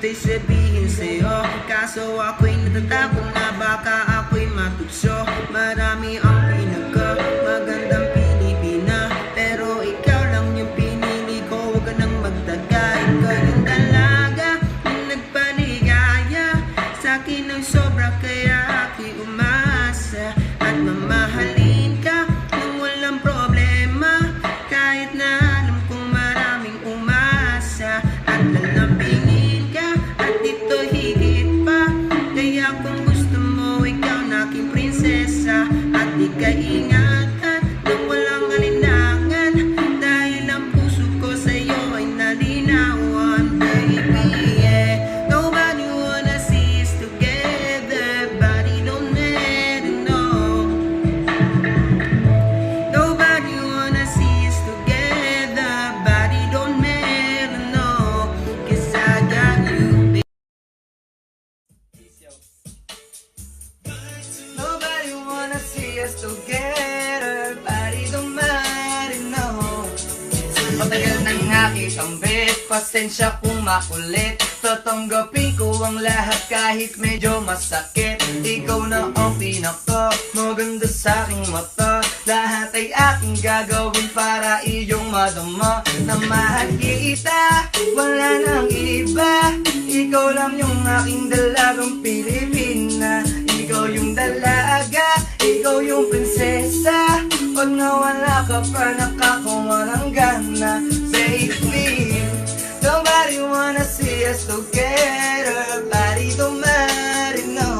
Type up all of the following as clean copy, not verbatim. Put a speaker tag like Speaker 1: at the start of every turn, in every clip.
Speaker 1: gusta'y sabihin sa'yo, kaso ako'y natatakot na baka ako'y matutso. Marami ang pinaka magandang Pilipina, pero ikaw lang yung pinili ko. Huwag ka nang magtaga, ikaw yung dalaga na nagpaligaya sa'kin ng sobra, kaya ako'y umasa at mamahalin ka nang walang problema. Kahit na alam kong maraming umasa at lalampingin ka, at ito higit pa. Kaya kung gusto mo, ikaw na aking prinsesa, at di ka ingatan nang walang alinlangan, dahil ang puso ko sa'yo ay nalinawan, baby, yeah. Nobody wanna see us together, body don't matter, no. Nobody wanna see us together, body don't matter, no. 'Cause I got you, baby. Nobody wanna see us together, body don't matter, no.
Speaker 2: Matagal nang nakitambit, pasensya kung makulit. Tatanggapin ko ang lahat kahit medyo masakit. Ikaw na ang pinaka maganda sa aking mata. Lahat ay aking gagawin para iyong madama. Na mahal kita, wala nang iba. Ikaw lang yung aking dalagang Pilipina. Ikaw yung dalaga, ikaw yung prinsesa. Pag nawala ka pa, nakakawalang gana, baby. Nobody wanna see us together, body don't matter, no.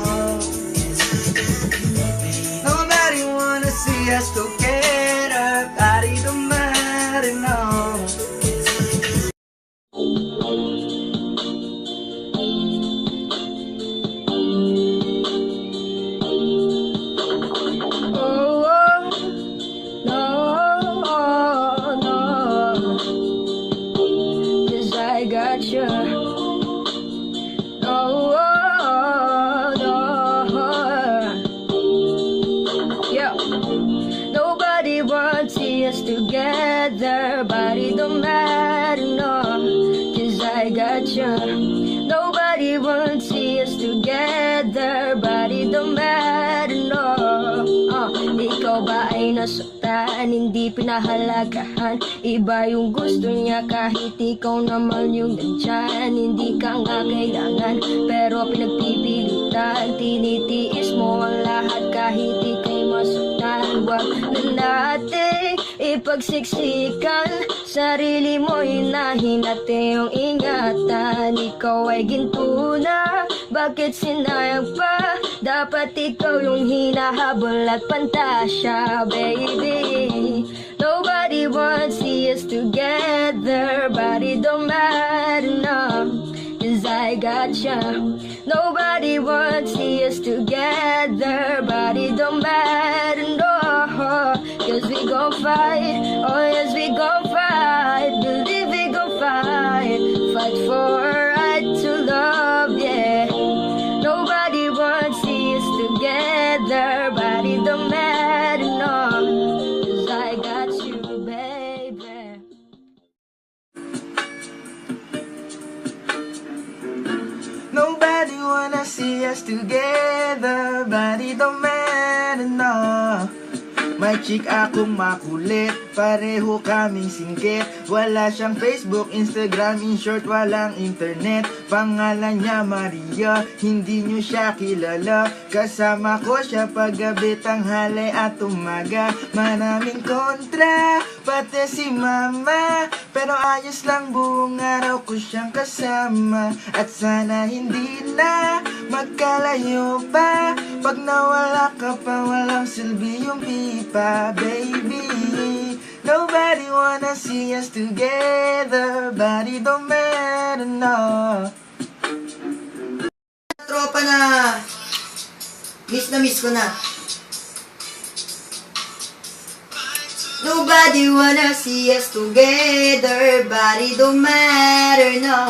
Speaker 2: Nobody wanna see us together, body don't matter, no.
Speaker 3: I got you. No, no. Yeah. Nobody wants us together, but it don't matter, no. 'Cause I got you. Nobody wants us together, but it don't matter, no. Ikaw ba ay nasaktan, hindi pinahalagahan? Iba yung gusto niya kahit ikaw naman yung nandyan. Hindi ka nga kailangan, pero pinagpipilitan. Tinitiis mo ang lahat kahit ika'y masaktan. Wag na natin ipagsiksikan, sarili mo hinahin at iyong ingatan. Ikaw ay ginto na, bakit sinayang pa? Dapat ikaw yung hinahabol at pantasya, baby. Nobody wants us together, but it don't matter, no. 'Cause I got ya. Nobody wants us together, but it don't matter, no. 'Cause we gon' fight, oh yes we gon' fight. Believe we gon' fight, fight for a right to love, yeah. Nobody wants us together, but it don't matter, no. 'Cause I got you, baby.
Speaker 1: Nobody wanna see us together, but it don't matter, no. May chick akong makulit, pareho kaming singgit. Wala siyang Facebook, Instagram, in short walang internet. Pangalan niya Maria, hindi niyo siya kilala. Kasama ko siya paggabi, tanghali at umaga. Maraming kontra, pati si mama, pero ayos lang buong araw ko siyang kasama. At sana hindi na magkalayo pa, pag nawala ka pa walang silbi yung pipa, baby. Nobody wanna see us together, but it don't matter, no.
Speaker 2: Tropa na miss ko na. Nobody wanna see us together, but it don't matter, no.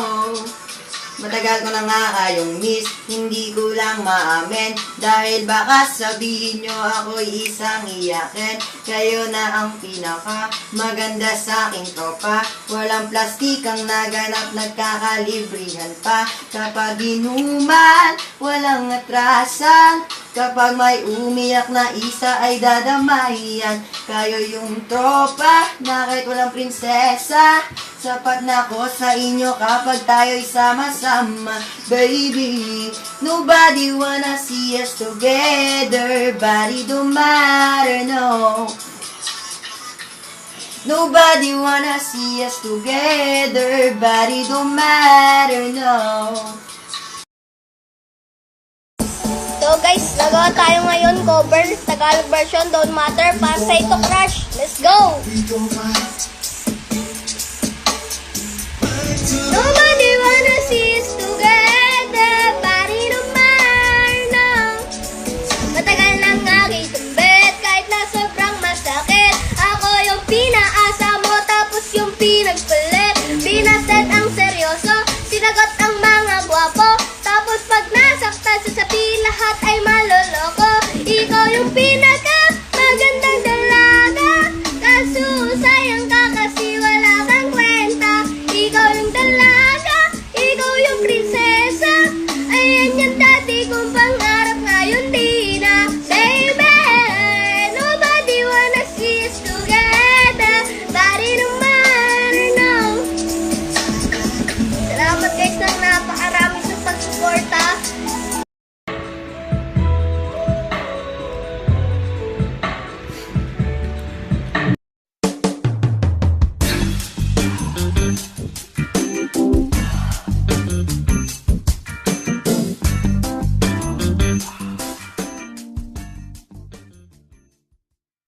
Speaker 2: Matagal ko na nga kayong miss, hindi ko lang maamin.
Speaker 4: Dahil baka sabihin nyo ako'y isang iyakin. Kayo na ang pinaka maganda sa aking tropa. Walang plastik ang naganap, nagkakalibrihan pa. Kapag inuman, walang atrasan. Kapag may umiyak na isa ay dadamayan. Kayo yung tropa na kahit walang prinsesa. Sapat na ko sa inyo kapag tayo'y sama-sama. Baby, nobody wanna see us together. Body don't matter, no. Nobody wanna see us together. Body don't matter, no.
Speaker 5: So guys, nagawa tayo ngayon cover Tagalog version Don't Matter para sa Ito Crush. Let's go! Nobody wanna see us together, body don't matter, no. Matagal nang aking tumbet kahit na sobrang masakit. Ako yung